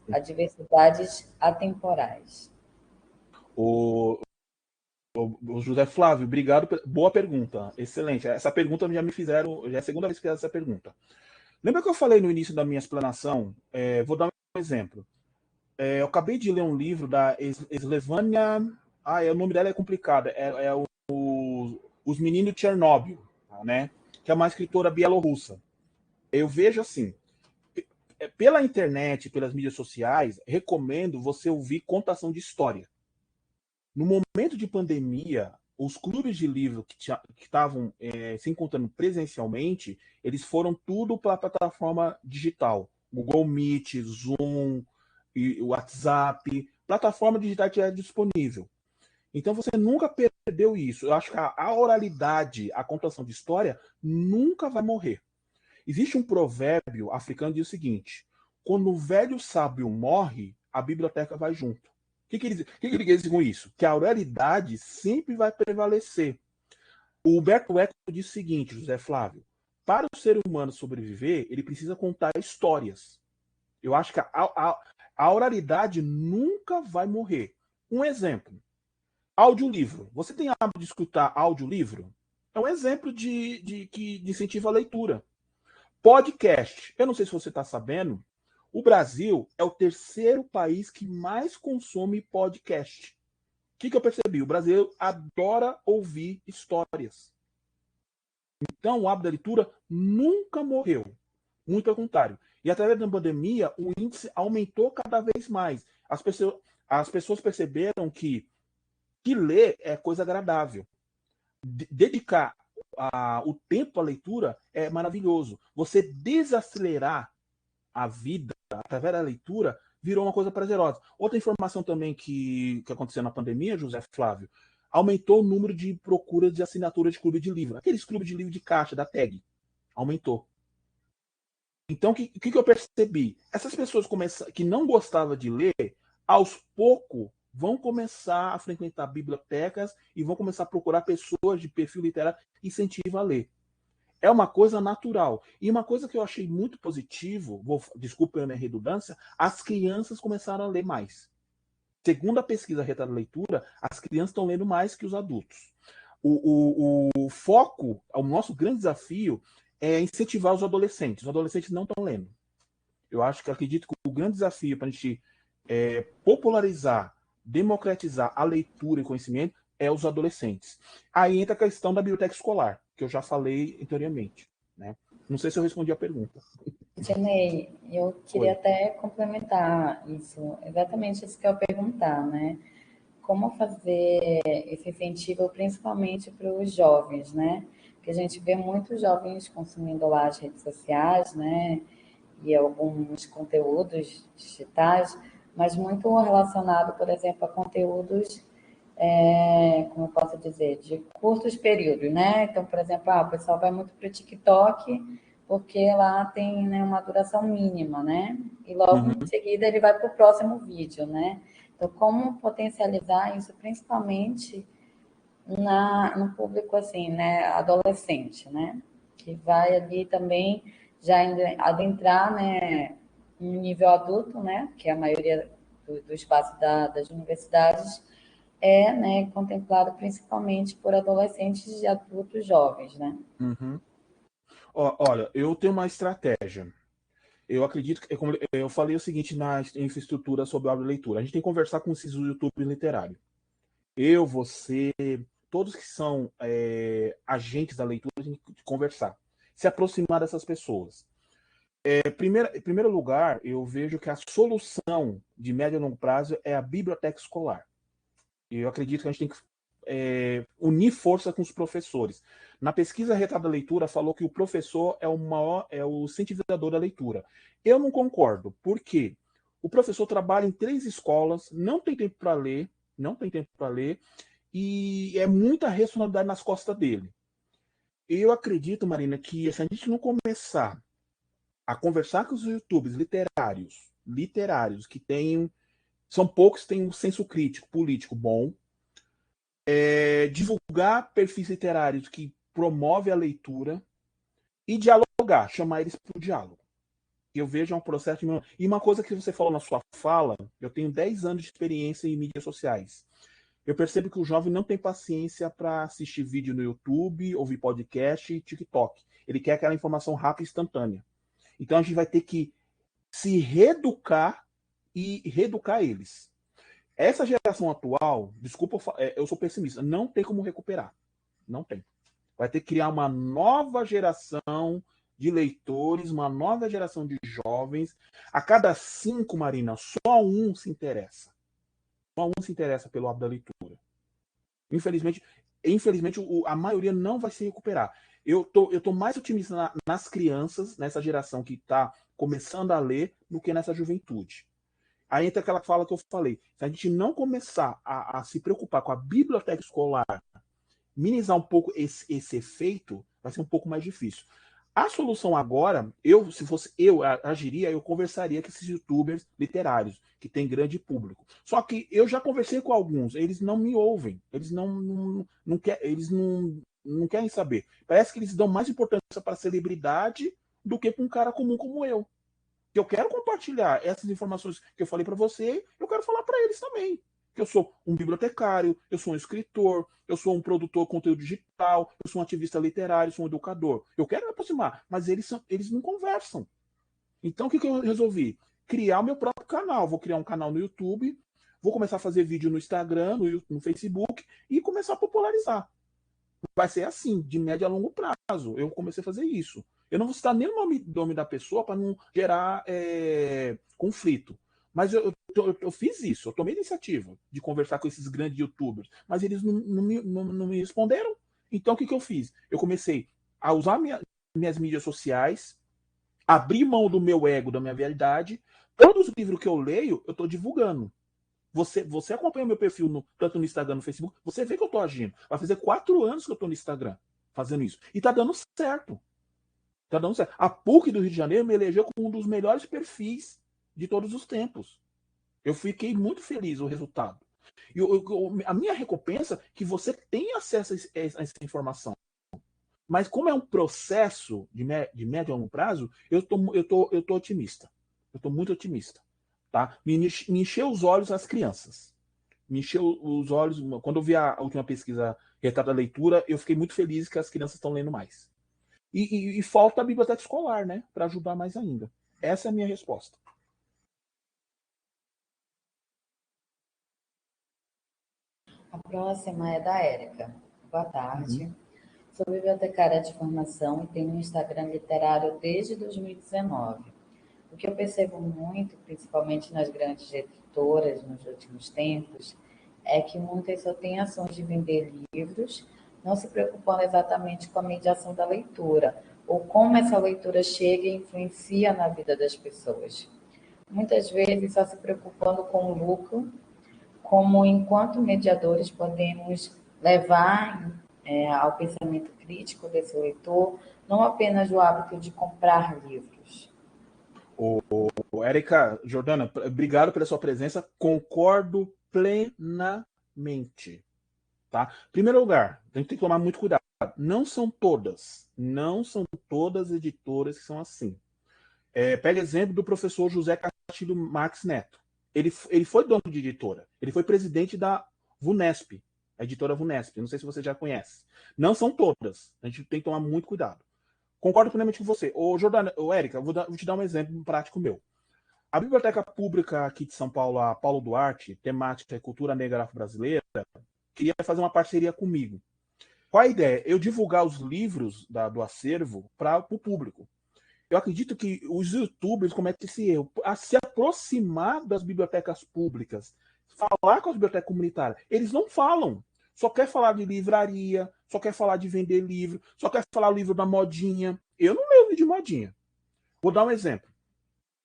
adversidades atemporais? O José Flávio, obrigado. Boa pergunta. Excelente. Essa pergunta já me fizeram, já é a segunda vez que fizeram essa pergunta. Lembra que eu falei no início da minha explanação? Vou dar um exemplo. Eu acabei de ler um livro da Slevania. O nome dela é complicado. Os Meninos de Chernobyl, né? Que é uma escritora bielorrussa. Eu vejo assim, pela internet, pelas mídias sociais, recomendo você ouvir contação de história. No momento de pandemia, os clubes de livro que estavam se encontrando presencialmente, eles foram tudo para a plataforma digital. Google Meet, Zoom, WhatsApp, plataforma digital que é disponível. Então você nunca perdeu isso. Eu acho que a oralidade, a contação de história, nunca vai morrer. Existe um provérbio africano que diz o seguinte: quando o velho sábio morre, a biblioteca vai junto. O que ele quer dizer com isso? Que a oralidade sempre vai prevalecer. O Humberto Eco diz o seguinte, José Flávio: para o ser humano sobreviver, ele precisa contar histórias. Eu acho que a oralidade nunca vai morrer. Um exemplo: audiolivro. Você tem hábito de escutar audiolivro? É um exemplo de incentivo à leitura. Podcast. Eu não sei se você está sabendo, o Brasil é o terceiro país que mais consome podcast. O que eu percebi? O brasileiro adora ouvir histórias. Então, o hábito da leitura nunca morreu. Muito ao contrário. E através da pandemia, o índice aumentou cada vez mais. As pessoas perceberam que ler é coisa agradável. Dedicar o tempo à leitura é maravilhoso. Você desacelerar a vida através da leitura virou uma coisa prazerosa. Outra informação também que aconteceu na pandemia, José Flávio, aumentou o número de procuras de assinatura de clube de livro. Aqueles clubes de livro de caixa, da tag. Aumentou. Então, o que eu percebi? Essas pessoas que não gostavam de ler, aos poucos, vão começar a frequentar bibliotecas e vão começar a procurar pessoas de perfil literário que incentivam a ler. É uma coisa natural. E uma coisa que eu achei muito positivo, desculpa a minha redundância, as crianças começaram a ler mais. Segundo a pesquisa Retada da Leitura, as crianças estão lendo mais que os adultos. O foco, o nosso grande desafio é incentivar os adolescentes. Os adolescentes não estão lendo. Eu acredito que o grande desafio para a gente popularizar, democratizar a leitura e conhecimento é os adolescentes. Aí entra a questão da biblioteca escolar, que eu já falei anteriormente. Né? Não sei se eu respondi a pergunta. Jenei, eu queria até complementar isso, exatamente isso que eu ia perguntar, né? Como fazer esse incentivo principalmente para os jovens, né? Porque a gente vê muitos jovens consumindo lá as redes sociais, né? E alguns conteúdos digitais, mas muito relacionado, por exemplo, a conteúdos, como eu posso dizer, de curtos períodos, né? Então, por exemplo, o pessoal vai muito para o TikTok, porque lá tem, né, uma duração mínima, né? E logo em seguida ele vai para o próximo vídeo, né? Então, como potencializar isso, principalmente no público, assim, né, adolescente, né? Que vai ali também já adentrar, né, um nível adulto, né? Que a maioria do espaço das universidades né, contemplado principalmente por adolescentes e adultos jovens, né? Uhum. Olha, eu tenho uma estratégia. Eu acredito que, como eu falei o seguinte na infraestrutura sobre a leitura, a gente tem que conversar com esses YouTube literário. Eu, você, todos que são agentes da leitura, a gente tem que conversar. se aproximar dessas pessoas. Em primeiro lugar, eu vejo que a solução de médio e longo prazo é a biblioteca escolar. E eu acredito que a gente tem que unir força com os professores. Na pesquisa Retrato da Leitura, falou que o professor é o incentivador da leitura. Eu não concordo. Por quê? O professor trabalha em 3 escolas, não tem tempo para ler, e é muita responsabilidade nas costas dele. Eu acredito, Marina, que se a gente não começar a conversar com os YouTubers literários que são poucos que têm um senso crítico, político bom, divulgar perfis literários que promovem a leitura e dialogar, chamar eles para o diálogo. Eu vejo um processo de... E uma coisa que você falou na sua fala, eu tenho 10 anos de experiência em mídias sociais. Eu percebo que o jovem não tem paciência para assistir vídeo no YouTube, ouvir podcast e TikTok. Ele quer aquela informação rápida e instantânea. Então a gente vai ter que se reeducar e reeducar eles. Essa geração atual, desculpa, eu sou pessimista, não tem como recuperar. Não tem. Vai ter que criar uma nova geração de leitores, uma nova geração de jovens. A cada 5, Marina, só um se interessa. Só um se interessa pelo hábito da leitura. Infelizmente a maioria não vai se recuperar. Eu tô mais otimista nas crianças, nessa geração que está começando a ler, do que nessa juventude. Aí entra aquela fala que eu falei. Se a gente não começar a se preocupar com a biblioteca escolar, minimizar um pouco esse efeito, vai ser um pouco mais difícil. A solução agora, se fosse eu agiria, eu conversaria com esses youtubers literários, que tem grande público. Só que eu já conversei com alguns, eles não me ouvem, eles não querem saber. Parece que eles dão mais importância para a celebridade do que para um cara comum como eu. Eu quero compartilhar essas informações que eu falei para você, eu quero falar para eles também. Que eu sou um bibliotecário, eu sou um escritor, eu sou um produtor de conteúdo digital, eu sou um ativista literário, eu sou um educador. Eu quero me aproximar, mas eles não conversam. Então, o que eu resolvi? Criar o meu próprio canal. Vou criar um canal no YouTube, vou começar a fazer vídeo no Instagram, no Facebook e começar a popularizar. Vai ser assim, de médio a longo prazo. Eu comecei a fazer isso. Eu não vou citar nem o nome da pessoa para não gerar conflito. Mas eu fiz isso, eu tomei a iniciativa de conversar com esses grandes youtubers, mas eles não me responderam. Então o que eu fiz? Eu comecei a usar minhas mídias sociais, abrir mão do meu ego, da minha verdade. Todos os livros que eu leio, eu estou divulgando. Você acompanha meu perfil tanto no Instagram, no Facebook, você vê que eu estou agindo. Vai fazer 4 anos que eu estou no Instagram fazendo isso. E está dando certo. Tá dando certo. A PUC do Rio de Janeiro me elegeu como um dos melhores perfis de todos os tempos. Eu fiquei muito feliz com o resultado. E a minha recompensa é que você tem acesso a essa informação. Mas como é um processo de médio a longo prazo, eu tô otimista. Eu estou muito otimista. Tá? Me encheu os olhos as crianças. Me encheu os olhos. Quando eu vi a última pesquisa Retrato da Leitura, eu fiquei muito feliz que as crianças estão lendo mais. E falta a biblioteca escolar, né? Para ajudar mais ainda. Essa é a minha resposta. A próxima é da Érica. Boa tarde. Sou bibliotecária de formação e tenho um Instagram literário desde 2019. O que eu percebo muito, principalmente nas grandes editoras nos últimos tempos, é que muitas só têm ações de vender livros, não se preocupando exatamente com a mediação da leitura, ou como essa leitura chega e influencia na vida das pessoas. Muitas vezes só se preocupando com o lucro, como enquanto mediadores podemos levar ao pensamento crítico desse leitor, não apenas o hábito de comprar livros. Érica, Jordana, obrigado pela sua presença. Concordo plenamente. Tá? Em primeiro lugar, a gente tem que tomar muito cuidado. Não são todas editoras que são assim. Pega exemplo do professor José Castilho Marques Neto. Ele foi dono de editora. Ele foi presidente da VUNESP, a editora VUNESP. Não sei se você já conhece. Não são todas. A gente tem que tomar muito cuidado. Concordo plenamente com você. Jordana, Érica, vou te dar um exemplo prático meu. A Biblioteca Pública aqui de São Paulo, a Paulo Duarte, temática Cultura Negra Afro-Brasileira, queria fazer uma parceria comigo. Qual a ideia? Eu divulgar os livros do acervo para o público. Eu acredito que os youtubers cometem esse erro, a se aproximar das bibliotecas públicas, falar com as bibliotecas comunitárias. Eles não falam. Só quer falar de livraria, só quer falar de vender livro, só quer falar o livro da modinha. Eu não leio livro de modinha. Vou dar um exemplo.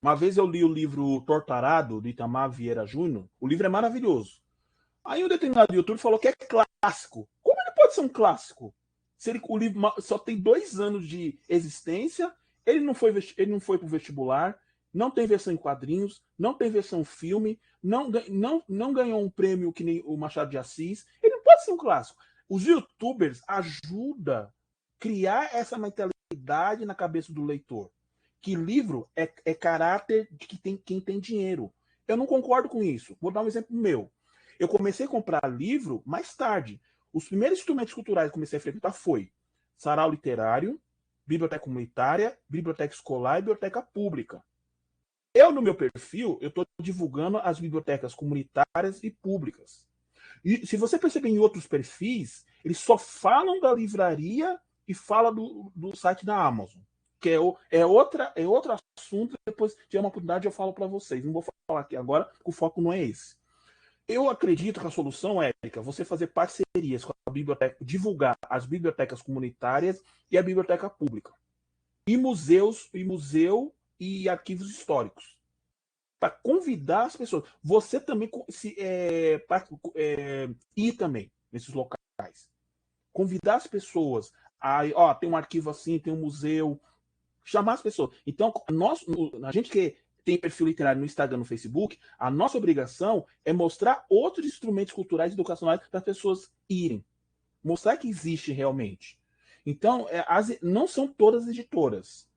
Uma vez eu li o livro Tortarado, do Itamar Vieira Júnior. O livro é maravilhoso. Aí um determinado youtuber falou que é clássico. Como ele pode ser um clássico? Se o livro só tem 2 anos de existência, ele não foi para o vestibular, não tem versão em quadrinhos, não tem versão filme, não ganhou um prêmio que nem o Machado de Assis. Ele não pode ser um clássico. Os youtubers ajudam a criar essa mentalidade na cabeça do leitor. Que livro é caráter de quem tem dinheiro. Eu não concordo com isso. Vou dar um exemplo meu. Eu comecei a comprar livro mais tarde. Os primeiros instrumentos culturais que comecei a frequentar foi sarau literário, biblioteca comunitária, biblioteca escolar e biblioteca pública. Eu, no meu perfil, eu estou divulgando as bibliotecas comunitárias e públicas. E se você perceber em outros perfis, eles só falam da livraria e falam do site da Amazon, que é outro assunto. Depois, se tiver uma oportunidade, eu falo para vocês. Não vou falar aqui agora, porque o foco não é esse. Eu acredito que a solução, Érica, você fazer parcerias com a biblioteca, divulgar as bibliotecas comunitárias e a biblioteca pública. E museu e arquivos históricos. Para convidar as pessoas. Você também ir também nesses locais. Convidar as pessoas. Tem um arquivo assim, tem um museu. Chamar as pessoas. Então, a gente que tem perfil literário no Instagram, no Facebook, a nossa obrigação é mostrar outros instrumentos culturais e educacionais para as pessoas irem. Mostrar que existe realmente. Então, não são todas editoras.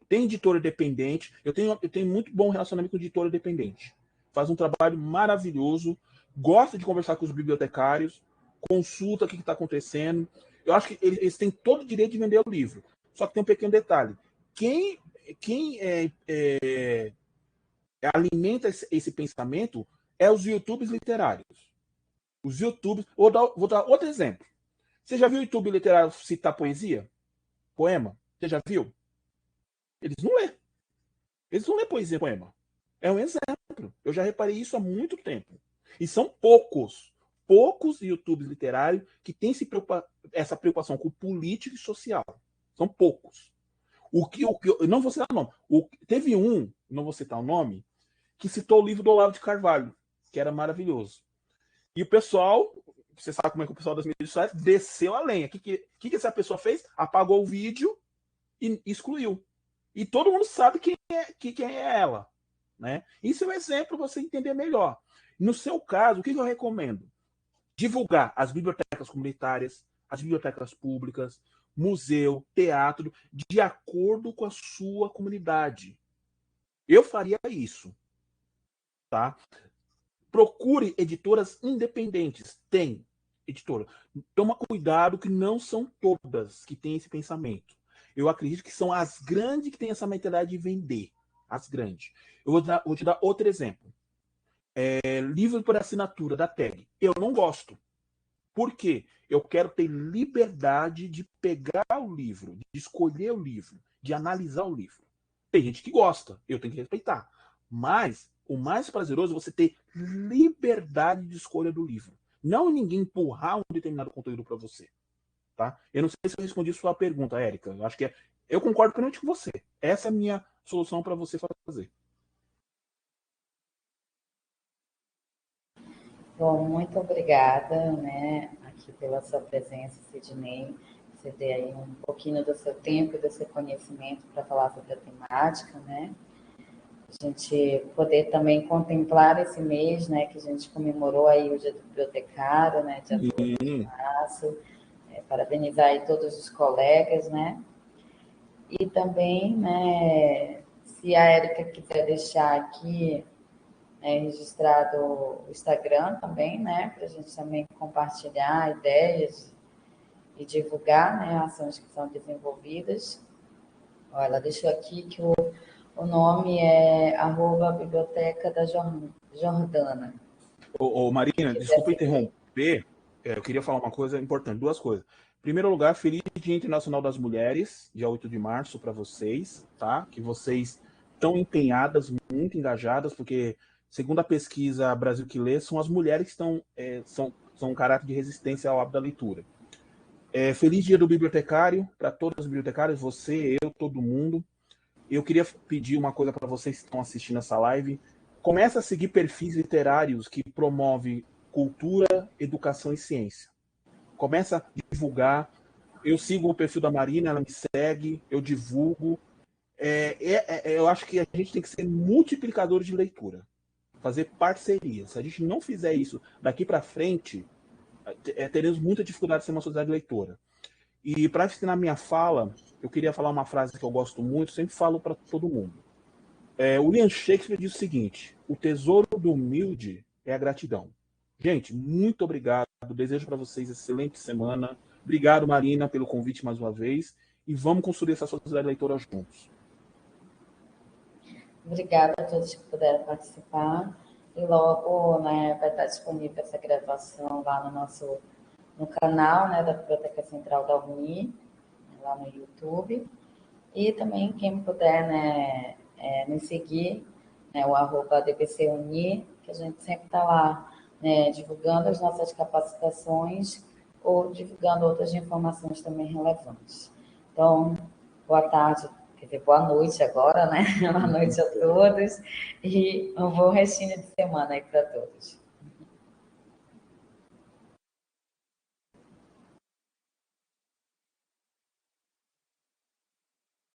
Tem editora independente. Eu tenho muito bom relacionamento com editora independente. Faz um trabalho maravilhoso. Gosta de conversar com os bibliotecários. Consulta o que está acontecendo. Eu acho que eles têm todo o direito de vender o livro. Só que tem um pequeno detalhe. Quem alimenta esse pensamento é os youtubers literários. Os youtubers. Vou dar outro exemplo. Você já viu o YouTube literário citar poesia? Poema? Você já viu? Eles não lêem. Eles não lêem poesia e poema. É um exemplo. Eu já reparei isso há muito tempo. E são poucos youtubers literários que têm essa preocupação com política e social. São poucos. Eu não vou citar o nome. Teve não vou citar o nome, que citou o livro do Olavo de Carvalho, que era maravilhoso. E o pessoal, você sabe como é que o pessoal das mídias sociais desceu a lenha. O que essa pessoa fez? Apagou o vídeo e excluiu. E todo mundo sabe quem é ela. Né? Isso é um exemplo para você entender melhor. No seu caso, o que eu recomendo? Divulgar as bibliotecas comunitárias, as bibliotecas públicas, museu, teatro, de acordo com a sua comunidade. Eu faria isso. Tá? Procure editoras independentes. Tem editora. Toma cuidado que não são todas que têm esse pensamento. Eu acredito que são as grandes que têm essa mentalidade de vender. As grandes. Eu vou te dar outro exemplo. Livro por assinatura da TAG. Eu não gosto. Por quê? Eu quero ter liberdade de pegar o livro, de escolher o livro, de analisar o livro. Tem gente que gosta, eu tenho que respeitar. Mas o mais prazeroso é você ter liberdade de escolha do livro. Não ninguém empurrar um determinado conteúdo para você. Tá? Eu não sei se eu respondi sua pergunta, Érica. Eu acho que eu concordo plenamente com você. Essa é a minha solução para você fazer. Bom, muito obrigada, né, aqui pela sua presença, Sidney. Você deu aí um pouquinho do seu tempo e do seu conhecimento para falar sobre a temática, né? A gente poder também contemplar esse mês, né, que a gente comemorou aí o Dia do Bibliotecário, né, dia 12 de março. Parabenizar aí todos os colegas, né? E também, né, se a Érica quiser deixar aqui registrado o Instagram também, né, para a gente também compartilhar ideias e divulgar, né, ações que são desenvolvidas. Olha, ela deixou aqui que o nome é @biblioteca da Jordana. Marina, desculpa interromper. Eu queria falar uma coisa importante, duas coisas. Em primeiro lugar, feliz Dia Internacional das Mulheres, dia 8 de março, para vocês, tá? Que vocês estão empenhadas, muito engajadas, porque, segundo a pesquisa Brasil que Lê, são as mulheres que são um caráter de resistência ao hábito da leitura. Feliz Dia do Bibliotecário, para todas as bibliotecárias, você, eu, todo mundo. Eu queria pedir uma coisa para vocês que estão assistindo essa live. Começa a seguir perfis literários que promovem cultura, educação e ciência. Começa a divulgar. Eu sigo o perfil da Marina, ela me segue, eu divulgo. Eu acho que a gente tem que ser multiplicador de leitura, fazer parcerias. Se a gente não fizer isso daqui para frente, teremos muita dificuldade de ser uma sociedade leitora. E para ensinar minha fala, eu queria falar uma frase que eu gosto muito, sempre falo para todo mundo. William Shakespeare diz o seguinte: o tesouro do humilde é a gratidão. Gente, muito obrigado. Desejo para vocês excelente semana. Obrigado, Marina, pelo convite mais uma vez. E vamos construir essa sociedade leitora juntos. Obrigada a todos que puderam participar. E logo, né, vai estar disponível essa gravação lá no canal, né, da Biblioteca Central da Uni, lá no YouTube. E também, quem puder, né, nos seguir, né, o @dbcuni, que a gente sempre está lá, né, divulgando as nossas capacitações ou divulgando outras informações também relevantes. Então, boa tarde, quer dizer, boa noite agora, né? Boa noite a todos e um bom restinho de semana aí para todos.